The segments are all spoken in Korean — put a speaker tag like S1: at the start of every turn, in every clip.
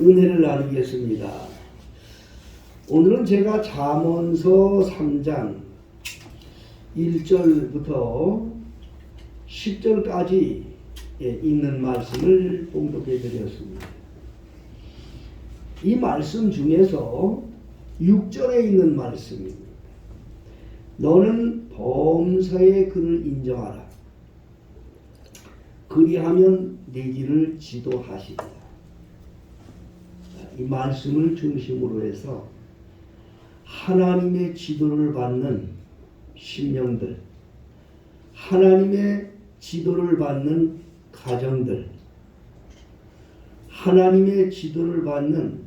S1: 은혜를 나누겠습니다. 오늘은 제가 잠언서 3장 1절부터 10절까지 있는 말씀을 봉독해 드렸습니다. 이 말씀 중에서 6절에 있는 말씀입니다. 너는 범사의 그를 인정하라. 그리하면 내 길을 지도하시리라. 이 말씀을 중심으로 해서 하나님의 지도를 받는 심령들, 하나님의 지도를 받는 가정들, 하나님의 지도를 받는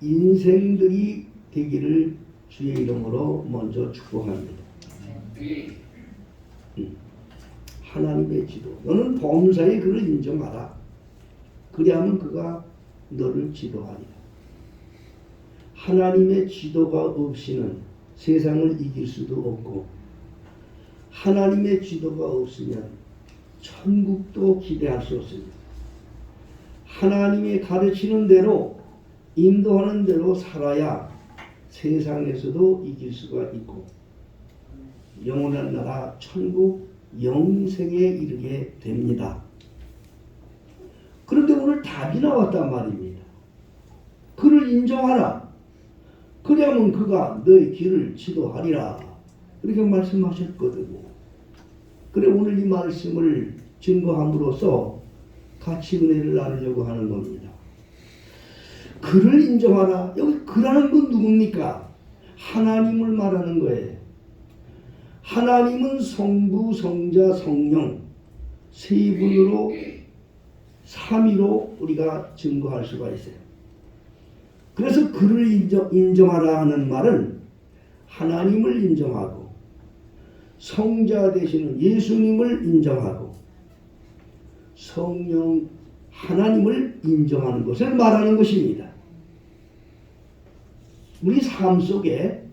S1: 인생들이 되기를 주의 이름으로 먼저 축복합니다. 하나님의 지도. 너는 범사의 그를 인정하라. 그리하면 그가 너를 지도하리라. 하나님의 지도가 없이는 세상을 이길 수도 없고, 하나님의 지도가 없으면 천국도 기대할 수 없습니다. 하나님이 가르치는 대로, 인도하는 대로 살아야 세상에서도 이길 수가 있고 영원한 나라 천국 영생에 이르게 됩니다. 그런데 오늘 답이 나왔단 말입니다. 그를 인정하라. 그러면 그가 너의 길을 지도하리라. 이렇게 말씀하셨거든요. 그래 오늘 이 말씀을 증거함으로써 같이 은혜를 나누려고 하는 겁니다. 그를 인정하라. 여기 그라는 건 누굽니까? 하나님을 말하는 거예요. 하나님은 성부, 성자, 성령 세 분으로 삼위로 우리가 증거할 수가 있어요. 그래서 그를 인정하라 하는 말은 하나님을 인정하고, 성자 되시는 예수님을 인정하고, 성령 하나님을 인정하는 것을 말하는 것입니다. 우리 삶 속에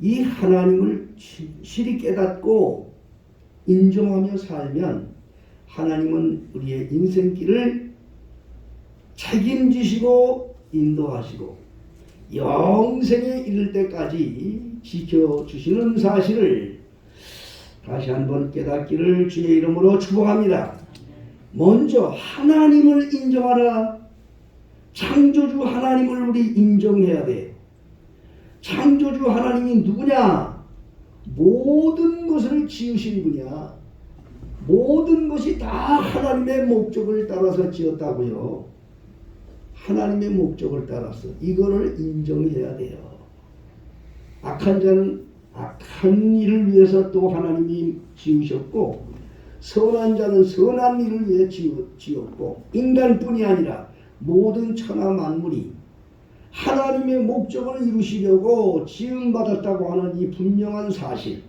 S1: 이 하나님을 실히 깨닫고 인정하며 살면 하나님은 우리의 인생길을 책임지시고 인도하시고 영생에 이를 때까지 지켜주시는 사실을 다시 한번 깨닫기를 주의 이름으로 축복합니다. 먼저 하나님을 인정하라. 창조주 하나님을 우리 인정해야 돼. 창조주 하나님이 누구냐? 모든 것을 지으신 분이야. 모든 것이 다 하나님의 목적을 따라서 지었다고요. 하나님의 목적을 따라서 이거를 인정해야 돼요. 악한 자는 악한 일을 위해서 또 하나님이 지으셨고, 선한 자는 선한 일을 위해 지었고, 인간뿐이 아니라 모든 천하 만물이 하나님의 목적을 이루시려고 지음받았다고 하는 이 분명한 사실.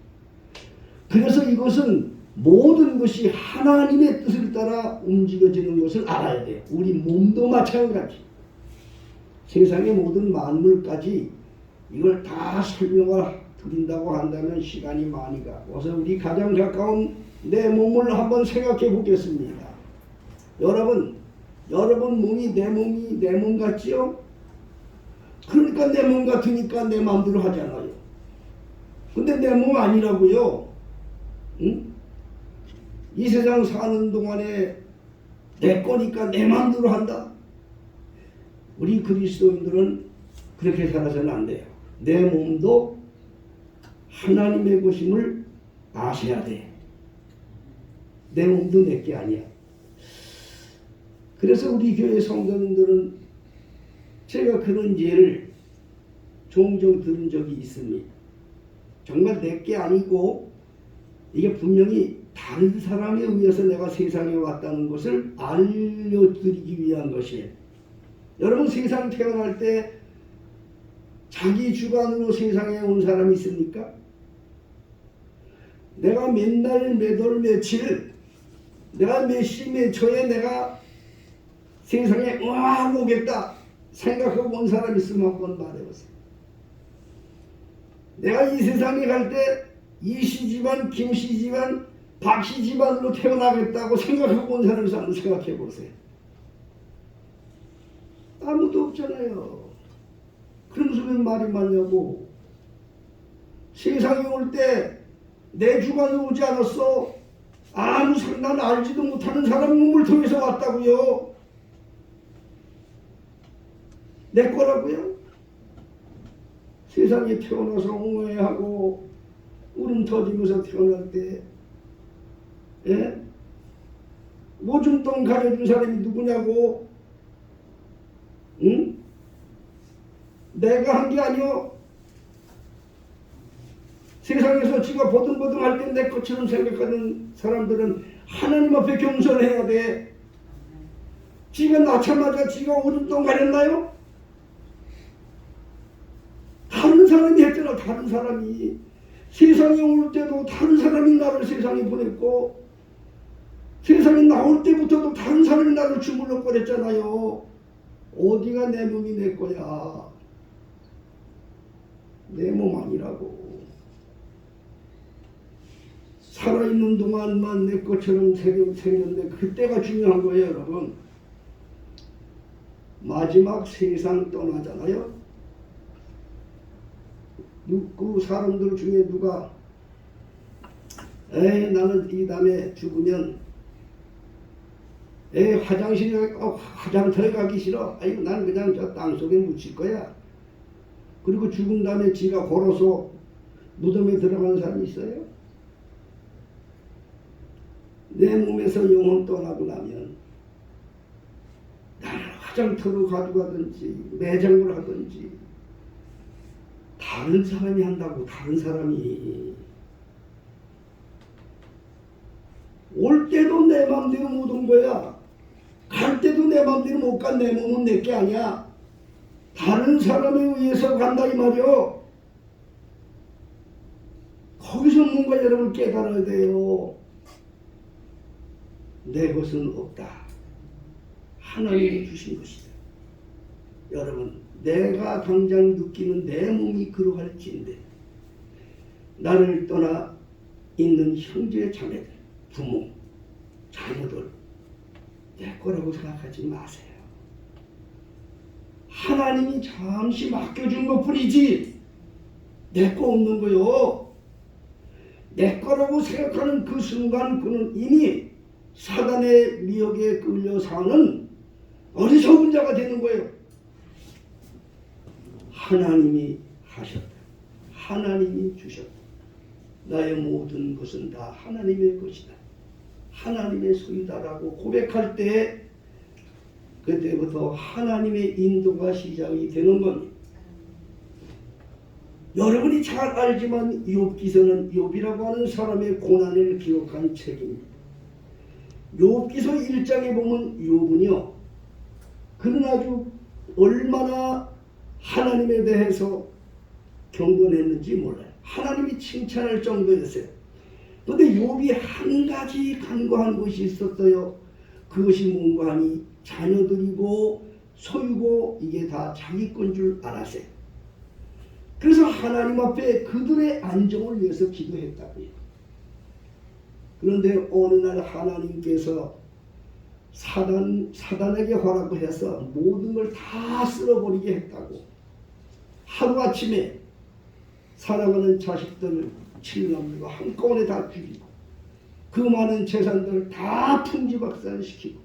S1: 그래서 이것은 모든 것이 하나님의 뜻을 따라 움직여지는 것을 알아야 돼요. 우리 몸도 마찬가지. 세상의 모든 만물까지 이걸 다 설명을 드린다고 한다면 시간이 많이 가. 그래서 우리 가장 가까운 내 몸을 한번 생각해 보겠습니다. 여러분 몸이 내 몸 같지요? 그러니까 내 몸 같으니까 내 마음대로 하잖아요. 근데 내 몸 아니라고요. 응? 이 세상 사는 동안에 내 거니까 내 마음대로 한다. 우리 그리스도인들은 그렇게 살아서는 안 돼요. 내 몸도 하나님의 것임을 아셔야 돼. 내 몸도 내게 아니야. 그래서 우리 교회 성도님들은 제가 그런 예를 종종 들은 적이 있습니다. 정말 내게 아니고 이게 분명히 다른 사람에 의해서 내가 세상에 왔다는 것을 알려드리기 위한 것이에요. 여러분 세상 태어날 때 자기 주관으로 세상에 온 사람이 있습니까? 내가 맨날 매월 며칠 내가 몇 시 몇 초에 내가 세상에 오겠다 생각하고 온 사람 있으면 한번 말해보세요. 내가 이 세상에 갈 때 이씨 집안, 김씨 집안, 박씨 집안으로 태어나겠다고 생각하고 온 사람에서 한번 생각해 보세요. 아무도 없잖아요. 그러면서 왜 말이 많냐고. 세상에 올 때 내 주관이 오지 않았어. 아무 상관 알지도 못하는 사람 몸을 통해서 왔다고요. 내 거라고요. 세상에 태어나서 옹호해하고 울음 터지면서 태어날 때 예? 오줌똥 가려준 사람이 누구냐고. 응? 내가 한 게 아니요. 세상에서 지가 버둥버둥할 때 내 것처럼 생각하는 사람들은 하나님 앞에 겸손해야 돼. 지가 낳자마자 지가 오줌똥 가렸나요? 다른 사람이 했잖아. 다른 사람이. 세상에 올 때도 다른 사람이 나를 세상에 보냈고, 세상에 나올 때부터도 다른 사람이 나를 주물럭거렸잖아요. 어디가 내 몸이 내 거야. 내 몸 아니라고. 살아있는 동안만 내 것처럼 생겼는데 그때가 중요한 거예요, 여러분. 마지막 세상 떠나잖아요. 그 사람들 중에 누가 나는 이 다음에 죽으면 화장실에 화장터에 가기 싫어. 아이고 난 그냥 저 땅속에 묻힐 거야. 그리고 죽은 다음에 지가 걸어서 무덤에 들어가는 사람이 있어요? 내 몸에서 영혼 떠나고 나면 나를 화장터로 가져가든지 매장을 하든지 다른 사람이 한다고. 다른 사람이 올 때도 내 맘대로 못 온 거야. 갈 때도 내 맘대로 못 간. 내 몸은 내게 아니야. 다른 사람에 의해서 간다 이 말이요. 거기서 뭔가 여러분 깨달아야 돼요. 내 것은 없다. 하나님이 주신 것이다. 여러분, 내가 당장 느끼는 내 몸이 그러할지인데 나를 떠나 있는 형제 자매들, 부모, 자녀들 내 거라고 생각하지 마세요. 하나님이 잠시 맡겨준 것뿐이지 내 거 없는 거요. 내 거라고 생각하는 그 순간 그는 이미 사단의 미혹에 끌려 사는 어리석은 자가 되는 거예요. 하나님이 하셨다. 하나님이 주셨다. 나의 모든 것은 다 하나님의 것이다. 하나님의 소유다라고 고백할 때 그때부터 하나님의 인도가 시작이 되는 겁니다. 여러분이 잘 알지만 욥기서는 욥이라고 하는 사람의 고난을 기록한 책입니다. 욥기서 1장에 보면 욥은요, 그는 아주 얼마나 하나님에 대해서 경건했는지 몰라요. 하나님이 칭찬할 정도였어요. 그런데 욥이 한 가지 간과한 것이 있었어요. 그것이 뭔가 하니 자녀들이고 소유고 이게 다 자기 건 줄 알았어요. 그래서 하나님 앞에 그들의 안정을 위해서 기도했다고요. 그런데 어느 날 하나님께서 사단에게 허락을 해서 모든 걸 다 쓸어버리게 했다고. 하루아침에 사랑하는 자식들을 칠남들과 한꺼번에 다 죽이고 그 많은 재산들을 다 풍지박산시키고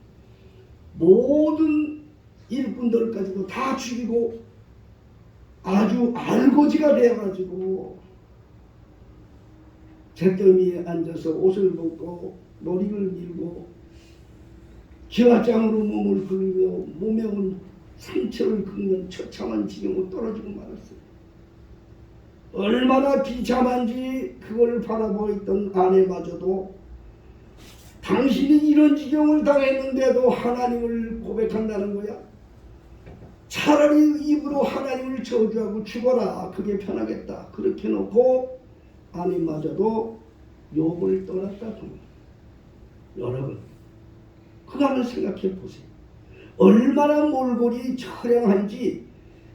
S1: 모든 일꾼들을 가지고 다 죽이고 아주 알거지가 되어가지고 잿더미에 앉아서 옷을 벗고 머리를 밀고 기와장으로 몸을 긁으며 몸에 온 상처를 긁는 처참한 지경으로 떨어지고 말았어요. 얼마나 비참한지 그걸 바라보고 있던 아내마저도 당신이 이런 지경을 당했는데도 하나님을 고백한다는 거야. 차라리 입으로 하나님을 저주하고 죽어라. 그게 편하겠다. 그렇게 놓고 아내마저도 욥을 떠났다. 여러분, 그거 한번 생각해 보세요. 얼마나 몰골이 처량한지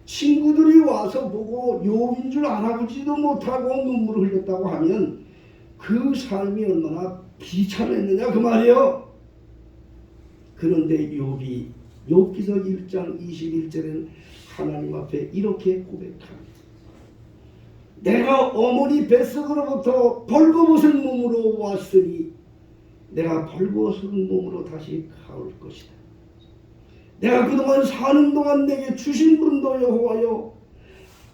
S1: 친구들이 와서 보고 욥인 줄 알아보지도 못하고 눈물을 흘렸다고 하면 그 삶이 얼마나 비참했느냐 그 말이에요. 그런데 욥이 욥기서 1장 21절에는 하나님 앞에 이렇게 고백합니다. 내가 어머니 뱃속으로부터 벌거벗은 몸으로 왔으니 내가 벌거벗은 몸으로 다시 가올 것이다. 내가 그동안 사는 동안 내게 주신 분도 여호와요,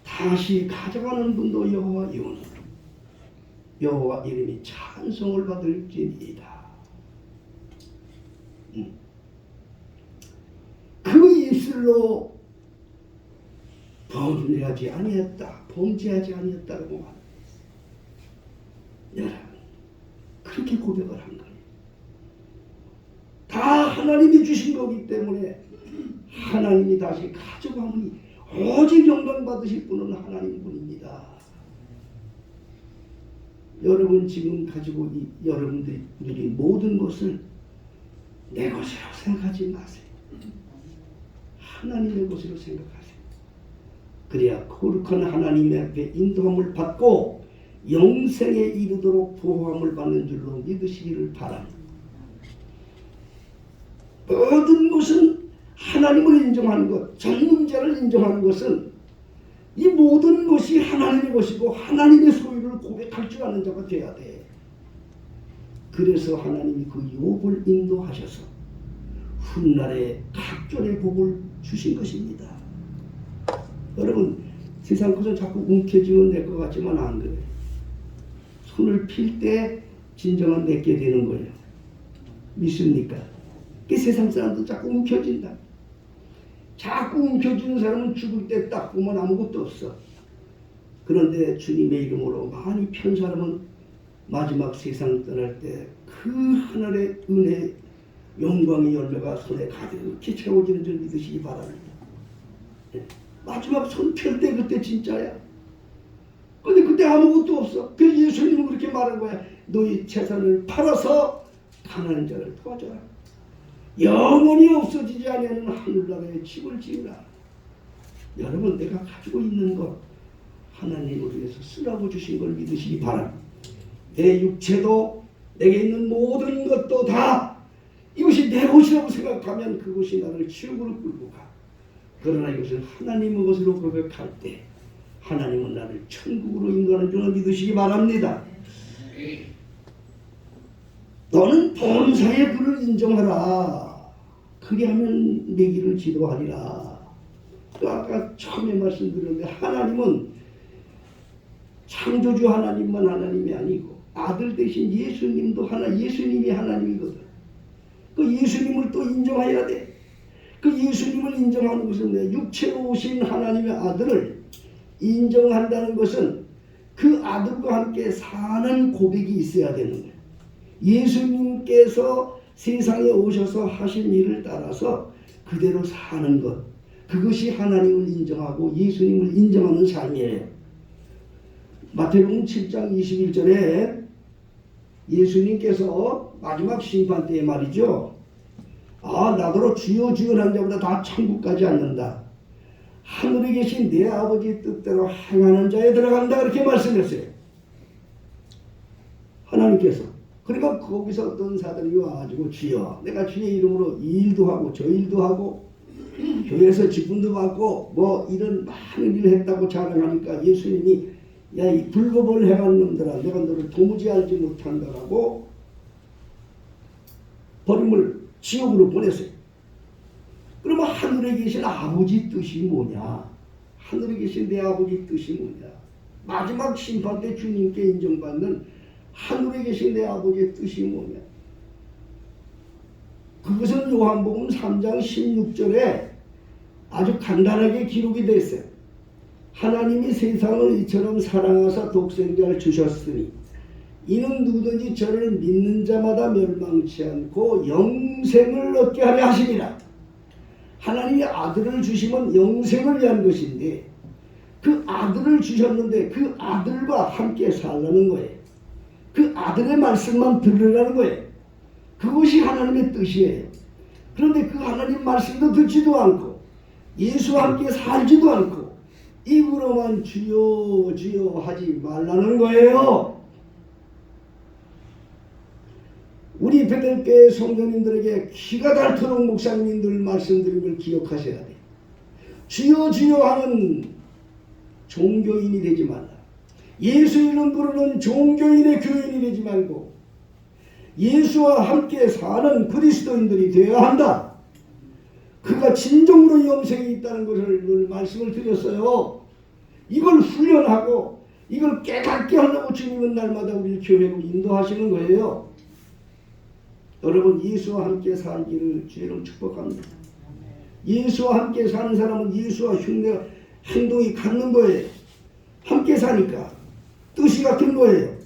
S1: 다시 가져가는 분도 여호와요. 여호와 이름이 찬송을 받을지니이다. 그 입술로 범죄하지 아니했다, 범죄하지 아니했다고 말합니다. 여러분, 그렇게 고백을 한 거예요. 다 하나님이 주신 거기 때문에 하나님이 다시 가져가니 오직 영광 받으실 분은 하나님뿐입니다. 여러분 지금 가지고 여러분들이 누린 모든 것을 내 것이라고 생각하지 마세요. 하나님의 것으로 생각하세요. 그래야 거룩한 하나님의 앞에 인도함을 받고 영생에 이르도록 보호함을 받는 줄로 믿으시기를 바랍니다. 모든 것은 하나님을 인정하는 것, 전능자를 인정하는 것은 이 모든 것이 하나님의 것이고 하나님의 소유를 고백할 줄 아는 자가 돼야 돼. 그래서 하나님이 그 욥을 인도하셔서 훗날에 각절의 복을 주신 것입니다. 여러분, 세상 것은 자꾸 움켜쥐면 될 것 같지만 안 그래요. 손을 필 때 진정한 내게 되는 거예요. 믿습니까? 그 세상 사람도 자꾸 움켜진다. 자꾸 움켜쥐는 사람은 죽을 때 딱 보면 아무것도 없어. 그런데 주님의 이름으로 많이 편 사람은 마지막 세상 떠날 때 그 하늘의 은혜, 영광의 열매가 손에 가득히 채워지는 줄 믿으시기 바랍니다. 마지막 손 펼 때 그때 진짜야. 근데 그때 아무것도 없어. 그래서 예수님은 그렇게 말한 거야. 너희 재산을 팔아서 가난한 자를 도와줘라. 영원히 없어지지 아니하는 하늘나라의 집을 지으라. 여러분, 내가 가지고 있는 것 하나님을 위해서 쓰라고 주신 걸 믿으시기 바랍니다. 내 육체도 내게 있는 모든 것도 다 이것이 내 것이라고 생각하면 그것이 나를 지옥으로 끌고 가. 그러나 이것은 하나님의 것으로 고백할 때 하나님은 나를 천국으로 인도하는 줄을 믿으시기 바랍니다. 너는 범사에 그를 인정하라. 그리하면 내 길을 지도하리라. 또 아까 처음에 말씀드렸는데 하나님은 창조주 하나님만 하나님이 아니고 아들 대신 예수님도 예수님이 하나님이거든. 그 예수님을 또 인정해야 돼. 그 예수님을 인정하는 것은 내 육체로 오신 하나님의 아들을 인정한다는 것은 그 아들과 함께 사는 고백이 있어야 되는 거예요. 예수님께서 세상에 오셔서 하신 일을 따라서 그대로 사는 것, 그것이 하나님을 인정하고 예수님을 인정하는 삶이에요. 마태복음 7장 21절에 예수님께서 마지막 심판 때에 말이죠. 나더러 주여 주여 하는 자보다 다 천국까지 앉는다. 하늘에 계신 내 아버지 뜻대로 행하는 자에 들어간다. 그렇게 말씀했어요. 하나님께서. 그러니까 거기서 어떤 사람이 와가지고 주여, 내가 주의 이름으로 이 일도 하고 저 일도 하고 교회에서 직분도 받고 뭐 이런 많은 일을 했다고 자랑하니까 예수님이 야, 이 불법을 행한 놈들아, 내가 너를 도무지 알지 못한다라고 버림을 지옥으로 보냈어요. 그러면 하늘에 계신 아버지 뜻이 뭐냐? 하늘에 계신 내 아버지 뜻이 뭐냐? 마지막 심판 때 주님께 인정받는 하늘에 계신 내 아버지의 뜻이 뭐냐? 그것은 요한복음 3장 16절에 아주 간단하게 기록이 되어 있어요. 하나님이 세상을 이처럼 사랑하사 독생자를 주셨으니 이는 누구든지 저를 믿는 자마다 멸망치 않고 영생을 얻게 하려 하심이라. 하나님이 아들을 주시면 영생을 위한 것인데 그 아들을 주셨는데 그 아들과 함께 살라는 거예요. 그 아들의 말씀만 들으라는 거예요. 그것이 하나님의 뜻이에요. 그런데 그 하나님 말씀도 듣지도 않고 예수와 함께 살지도 않고 입으로만 주여 주여 하지 말라는 거예요. 우리 베들교회 성도님들에게 기가 닳도록 목사님들 말씀드린 걸 기억하셔야 돼요. 주여 주여 하는 종교인이 되지 말라. 예수 이름 부르는 종교인의 교인이 되지 말고 예수와 함께 사는 그리스도인들이 되어야 한다. 그가 진정으로 영생이 있다는 것을 늘 말씀을 드렸어요. 이걸 훈련하고 이걸 깨닫게 하려고 주님은 날마다 우리 교회로 인도하시는 거예요. 여러분, 예수와 함께 살기를 주의로 축복합니다. 예수와 함께 사는 사람은 예수와 흉내 행동이 같는 거예요. 함께 사니까 뜻이 같은 거예요.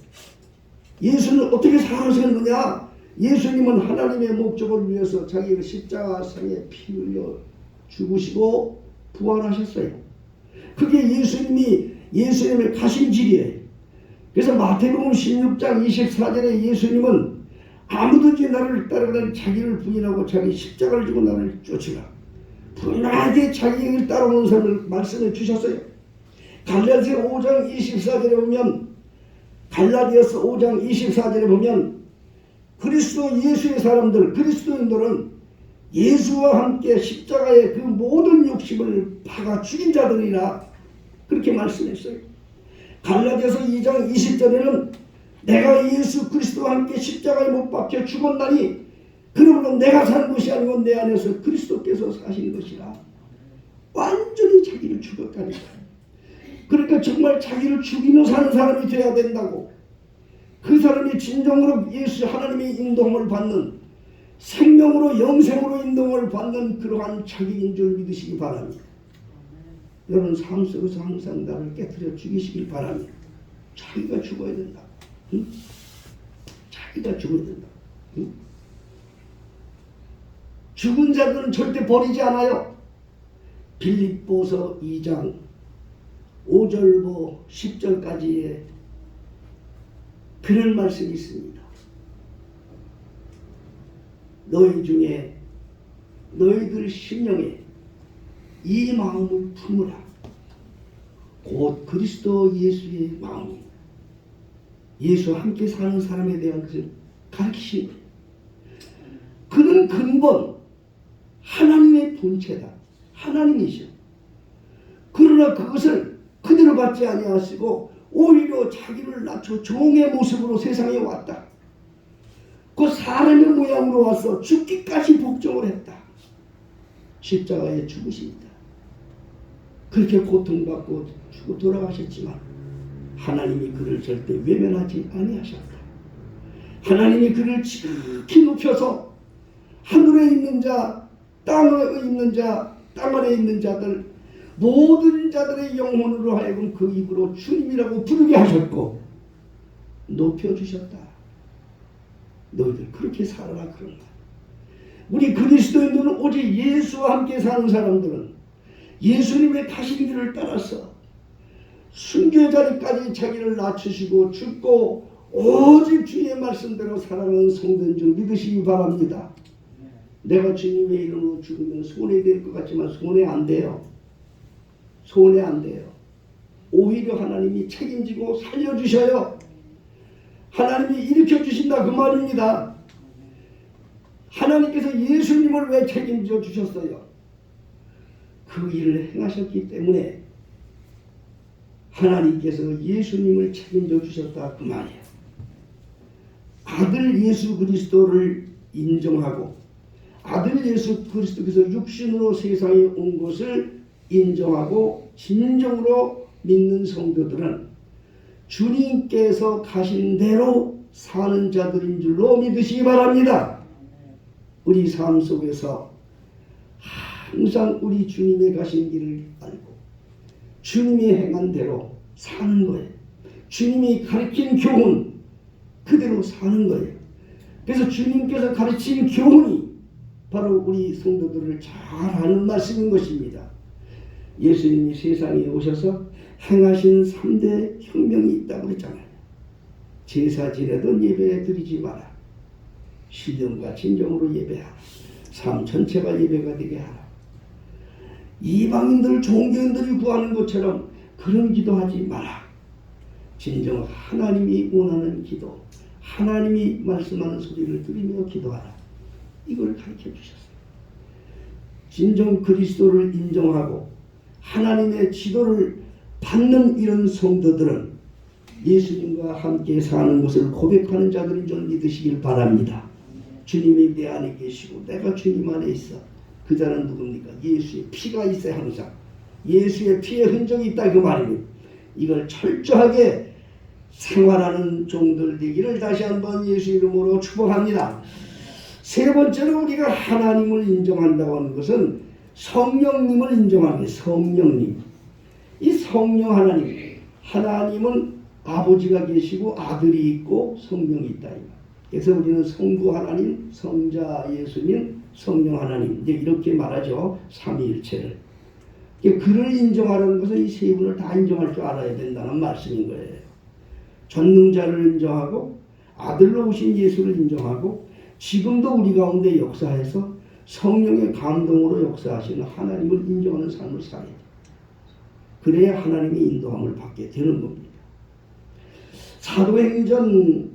S1: 예수는 어떻게 살아셨느냐? 예수님은 하나님의 목적을 위해서 자기를 십자가상에 피 흘려 죽으시고 부활하셨어요. 그게 예수님의 가심질이에요. 그래서 마태복음 16장 24절에 예수님은 아무든지 나를 따르는 자기를 부인하고 자기 십자가를 지고 나를 쫓으라. 분하게 자기를 따라오는 사람을 말씀해 주셨어요. 갈라디아서 5장 24절에 보면 갈라디아서 5장 24절에 보면 그리스도 예수의 사람들, 그리스도인들은 예수와 함께 십자가의 그 모든 욕심을 파가 죽인 자들이라 그렇게 말씀했어요. 갈라디아서 2장 20절에는 내가 예수 그리스도와 함께 십자가에 못 박혀 죽었나니 그러므로 내가 사는 것이 아니고 내 안에서 그리스도께서 사신 것이라. 완전히 자기를 죽였다니까요. 그러니까 정말 자기를 죽이며 사는 사람이 되어야 된다고. 그 사람이 진정으로 예수 하나님의 인도함을 받는 생명으로 영생으로 인도함을 받는 그러한 자기인 줄 믿으시기 바랍니다. 여러분 삶 속에서 항상 나를 깨뜨려 죽이시길 바랍니다. 자기가 죽어야 된다. 응? 자기가 죽어야 된다. 응? 죽은 자들은 절대 버리지 않아요. 빌립보서 2장 5절부터 10절까지의 그런 말씀이 있습니다. 너희 중에 너희들 심령에 이 마음을 품으라. 곧 그리스도 예수의 마음이 예수와 함께 사는 사람에 대한 것을 가르치신 거예요. 그는 근본 하나님의 본체다. 하나님이시오. 그러나 그것을 그대로 받지 아니하시고 오히려 자기를 낮춰 종의 모습으로 세상에 왔다. 그 사람의 모양으로 와서 죽기까지 복종을 했다. 십자가에 죽으십니다. 그렇게 고통받고 죽고 돌아가셨지만 하나님이 그를 절대 외면하지 아니하셨다. 하나님이 그를 지극히 높여서 하늘에 있는 자, 땅에 있는 자, 땅 아래에 있는 자들 모든 자들의 영혼으로 하여금 그 입으로 주님이라고 부르게 하셨고 높여주셨다. 너희들 그렇게 살아라 그런 거야. 우리 그리스도인들은 오직 예수와 함께 사는 사람들은 예수님의 가신 길을 따라서 순교의 자리까지 자기를 낮추시고 죽고 오직 주의 말씀대로 살아가는 성도인 줄 믿으시기 바랍니다. 내가 주님의 이름으로 죽으면 손해될 것 같지만 손해 안 돼요. 손해 안 돼요. 오히려 하나님이 책임지고 살려주셔요. 하나님이 일으켜주신다 그 말입니다. 하나님께서 예수님을 왜 책임져 주셨어요? 그 일을 행하셨기 때문에 하나님께서 예수님을 책임져 주셨다 그 말이에요. 아들 예수 그리스도를 인정하고 아들 예수 그리스도께서 육신으로 세상에 온 것을 인정하고 진정으로 믿는 성도들은 주님께서 가신 대로 사는 자들인 줄로 믿으시기 바랍니다. 우리 삶 속에서 항상 우리 주님의 가신 길을 알고 주님이 행한 대로 사는 거예요. 주님이 가르친 교훈 그대로 사는 거예요. 그래서 주님께서 가르친 교훈이 바로 우리 성도들을 잘 아는 말씀인 것입니다. 예수님이 세상에 오셔서 행하신 3대 혁명이 있다고 했잖아요. 제사 지내던 예배 드리지 마라. 신령과 진정으로 예배하라. 삶 전체가 예배가 되게 하라. 이방인들 종교인들이 구하는 것처럼 그런 기도하지 마라. 진정 하나님이 원하는 기도, 하나님이 말씀하는 소리를 들으며 기도하라. 이걸 가르쳐 주셨어요. 진정 그리스도를 인정하고 하나님의 지도를 받는 이런 성도들은 예수님과 함께 사는 것을 고백하는 자들인 줄 믿으시길 바랍니다. 주님이 내 안에 계시고 내가 주님 안에 있어. 그 자는 누굽니까? 예수의 피가 있어야 항상. 예수의 피의 흔적이 있다 그 말입니다. 이걸 철저하게 생활하는 종들 되기를 다시 한번 예수 이름으로 축복합니다. 세 번째로 우리가 하나님을 인정한다고 하는 것은 성령님을 인정하는 거예요. 성령님. 이 성령 하나님은 아버지가 계시고 아들이 있고 성령이 있다. 그래서 우리는 성부 하나님, 성자 예수님, 성령 하나님 이제 이렇게 말하죠. 삼위일체를. 그를 인정하라는 것은 이 세 분을 다 인정할 줄 알아야 된다는 말씀인 거예요. 전능자를 인정하고 아들로 오신 예수를 인정하고 지금도 우리 가운데 역사해서 성령의 감동으로 역사하시는 하나님을 인정하는 삶을 살아야 돼요. 그래야 하나님의 인도함을 받게 되는 겁니다. 사도행전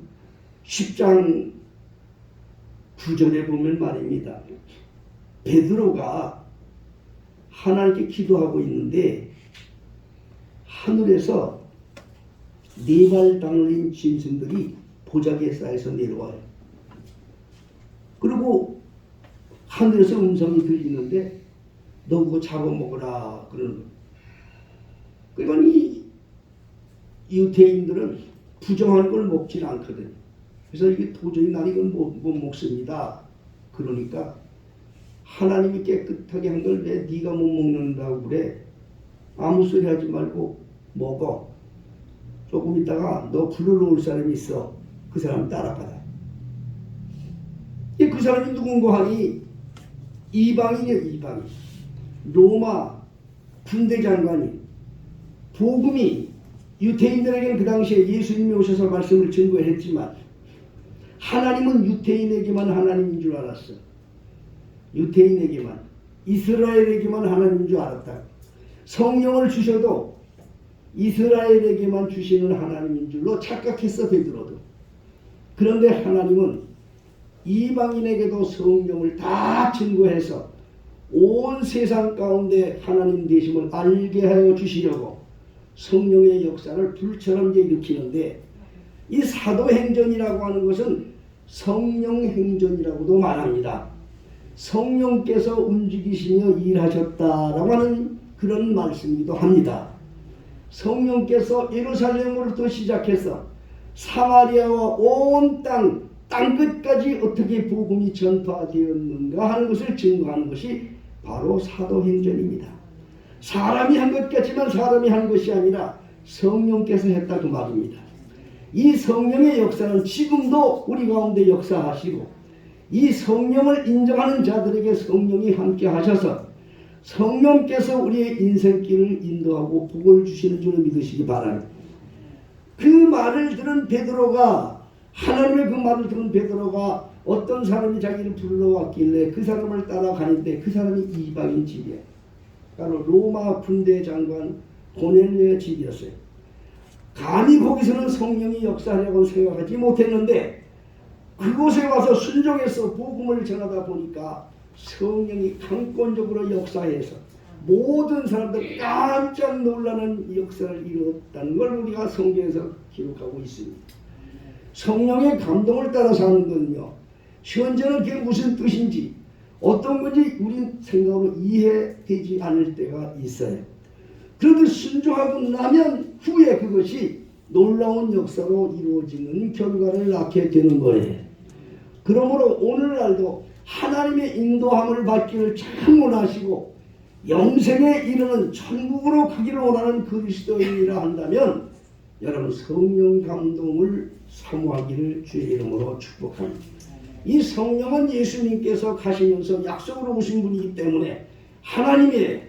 S1: 10장 9절에 보면 말입니다. 베드로가 하나님께 기도하고 있는데 하늘에서 네 발 달린 짐승들이 보자기에 쌓여서 내려와요. 그리고 하늘에서 음성이 들리는데 너 그거 잡아먹으라 그러는 거예요. 그러니까 이 유대인들은 부정한 걸 먹질 않거든. 그래서 이게 도저히 난 이건 못 먹습니다. 그러니까 하나님이 깨끗하게 한 걸 왜 네가 못 먹는다고 그래? 아무 소리 하지 말고 먹어. 조금 있다가 너 불러올 사람이 있어. 그 사람 따라가라. 그 사람이 누군가 하니 이방인이에요. 이방인. 로마 군대 장관이 복음이 유대인들에게는 그 당시에 예수님이 오셔서 말씀을 증거했지만 하나님은 유대인에게만 하나님인 줄 알았어. 유대인에게만, 이스라엘에게만 하나님인 줄 알았다. 성령을 주셔도 이스라엘에게만 주시는 하나님인 줄로 착각했어. 베드로도. 그런데 하나님은 이방인에게도 성령을 다 증거해서 온 세상 가운데 하나님 되심을 알게 하여 주시려고 성령의 역사를 불처럼 일으키는데 이 사도행전이라고 하는 것은 성령행전이라고도 말합니다. 성령께서 움직이시며 일하셨다라고 하는 그런 말씀이기도 합니다. 성령께서 예루살렘으로부터 시작해서 사마리아와 온 땅끝까지 어떻게 복음이 전파되었는가 하는 것을 증거하는 것이 바로 사도행전입니다. 사람이 한 것 같지만 사람이 한 것이 아니라 성령께서 했다 그 말입니다. 이 성령의 역사는 지금도 우리 가운데 역사하시고 이 성령을 인정하는 자들에게 성령이 함께 하셔서 성령께서 우리의 인생길을 인도하고 복을 주시는 줄을 믿으시기 바랍니다. 그 말을 들은 베드로가 하나님의 그 말을 들은 베드로가 어떤 사람이 자기를 불러왔길래 그 사람을 따라가는데 그 사람이 이방인 집이에요. 바로 로마 군대 장관 고넬료의 집이었어요. 감히 거기서는 성령이 역사하려고 생각하지 못했는데 그곳에 와서 순종해서 복음을 전하다 보니까 성령이 강권적으로 역사해서 모든 사람들 깜짝 놀라는 역사를 이루었다는 걸 우리가 성경에서 기록하고 있습니다. 성령의 감동을 따라 사는 거는요, 현재는 그게 무슨 뜻인지 어떤 건지 우린 생각으로 이해되지 않을 때가 있어요. 그런데 순종하고 나면 후에 그것이 놀라운 역사로 이루어지는 결과를 낳게 되는 거예요. 그러므로 오늘날도 하나님의 인도함을 받기를 참 원하시고 영생에 이르는 천국으로 가기를 원하는 그리스도인이라 한다면 여러분 성령 감동을 사모하기를 주의 이름으로 축복합니다. 이 성령은 예수님께서 가시면서 약속으로 오신 분이기 때문에 하나님이에요.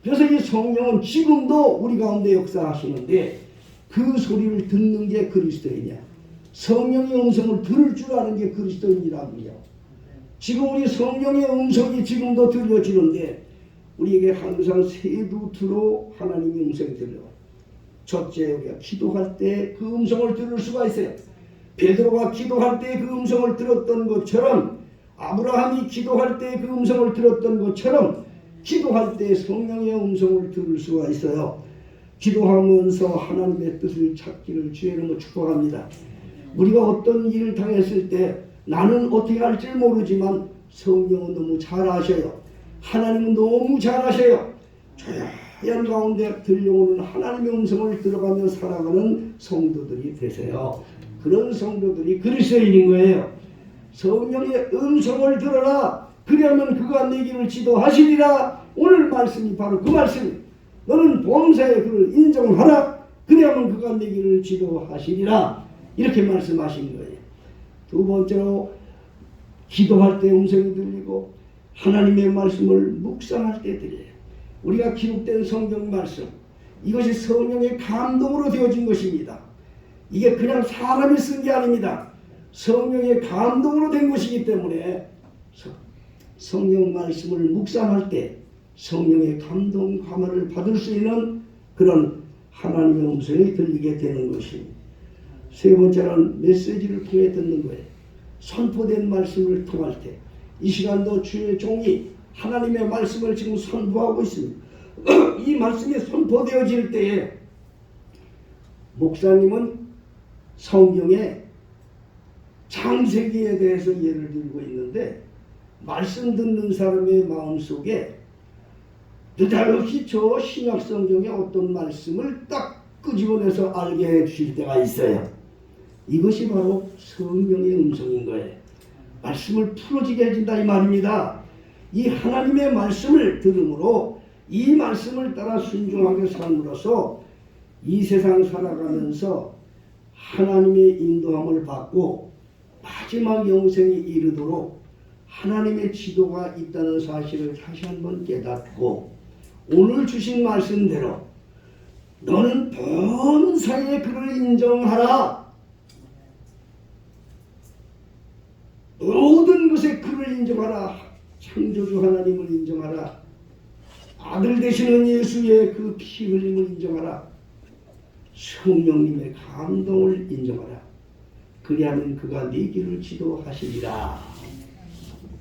S1: 그래서 이 성령은 지금도 우리 가운데 역사하시는데 그 소리를 듣는 게 그리스도인이야. 성령의 음성을 들을 줄 아는 게 그리스도인이라고요. 지금 우리 성령의 음성이 지금도 들려지는데 우리에게 항상 세 루트로 하나님의 음성이 들려와요. 첫째, 우리가 기도할 때 그 음성을 들을 수가 있어요. 베드로가 기도할 때 그 음성을 들었던 것처럼, 아브라함이 기도할 때 그 음성을 들었던 것처럼 기도할 때 성령의 음성을 들을 수가 있어요. 기도하면서 하나님의 뜻을 찾기를 주의 이름으로 축복합니다. 우리가 어떤 일을 당했을 때 나는 어떻게 할지 모르지만 성령은 너무 잘 아셔요. 하나님은 너무 잘 아셔요. 조용한 가운데 들려오는 하나님의 음성을 들어가며 살아가는 성도들이 되세요. 그런 성도들이 그리스도인인 거예요. 성령의 음성을 들어라. 그리하면 그가 내 길을 지도하시리라. 오늘 말씀이 바로 그 말씀. 너는 범사에 그를 인정하라. 그리하면 그가 내 길을 지도하시리라. 이렇게 말씀하신 거예요. 두 번째로 기도할 때 음성이 들리고 하나님의 말씀을 묵상할 때 들려요. 우리가 기록된 성경 말씀, 이것이 성령의 감동으로 되어진 것입니다. 이게 그냥 사람이 쓴 게 아닙니다. 성령의 감동으로 된 것이기 때문에 성령 말씀을 묵상할 때 성령의 감동 감화를 받을 수 있는 그런 하나님의 음성이 들리게 되는 것입니다. 세 번째는 메시지를 통해 듣는 거예요. 선포된 말씀을 통할 때 이 시간도 주의 종이 하나님의 말씀을 지금 선포하고 있습니다. 이 말씀이 선포되어질 때에 목사님은 성경의 창세기에 대해서 예를 들고 있는데 말씀 듣는 사람의 마음속에 느닷없이 저 신약 성경의 어떤 말씀을 딱 끄집어내서 알게 해주실 때가 있어요. 이것이 바로 성령의 음성인 거예요. 말씀을 풀어지게 해준다 이 말입니다. 이 하나님의 말씀을 들음으로 이 말씀을 따라 순종하게 삶으로써 이 세상 살아가면서 하나님의 인도함을 받고 마지막 영생에 이르도록 하나님의 지도가 있다는 사실을 다시 한번 깨닫고 오늘 주신 말씀대로 너는 범사에 그를 인정하라. 모든 것에 그를 인정하라. 창조주 하나님을 인정하라. 아들 되시는 예수의 그 피 흘림을 인정하라. 성령님의 감동을 인정하라. 그리하면 그가 네 길을 지도하시리라.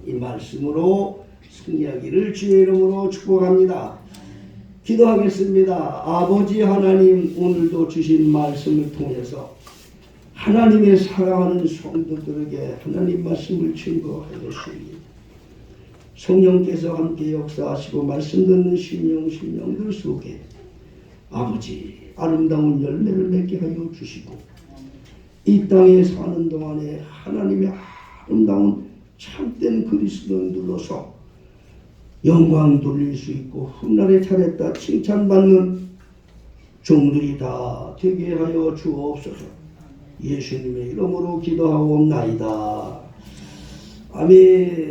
S1: 이 말씀으로 승리하기를 주의 이름으로 축복합니다. 기도하겠습니다. 아버지 하나님, 오늘도 주신 말씀을 통해서 하나님의 사랑하는 성도들에게 하나님 말씀을 증거하였습니다. 성령께서 함께 역사하시고 말씀 듣는 심령들 속에 아버지 아름다운 열매를 맺게 하여 주시고 이 땅에 사는 동안에 하나님의 아름다운 참된 그리스도인들로서 영광 돌릴 수 있고 훗날에 잘했다 칭찬받는 종들이 다 되게 하여 주옵소서. 예수님의 이름으로 기도하옵나이다. 아멘.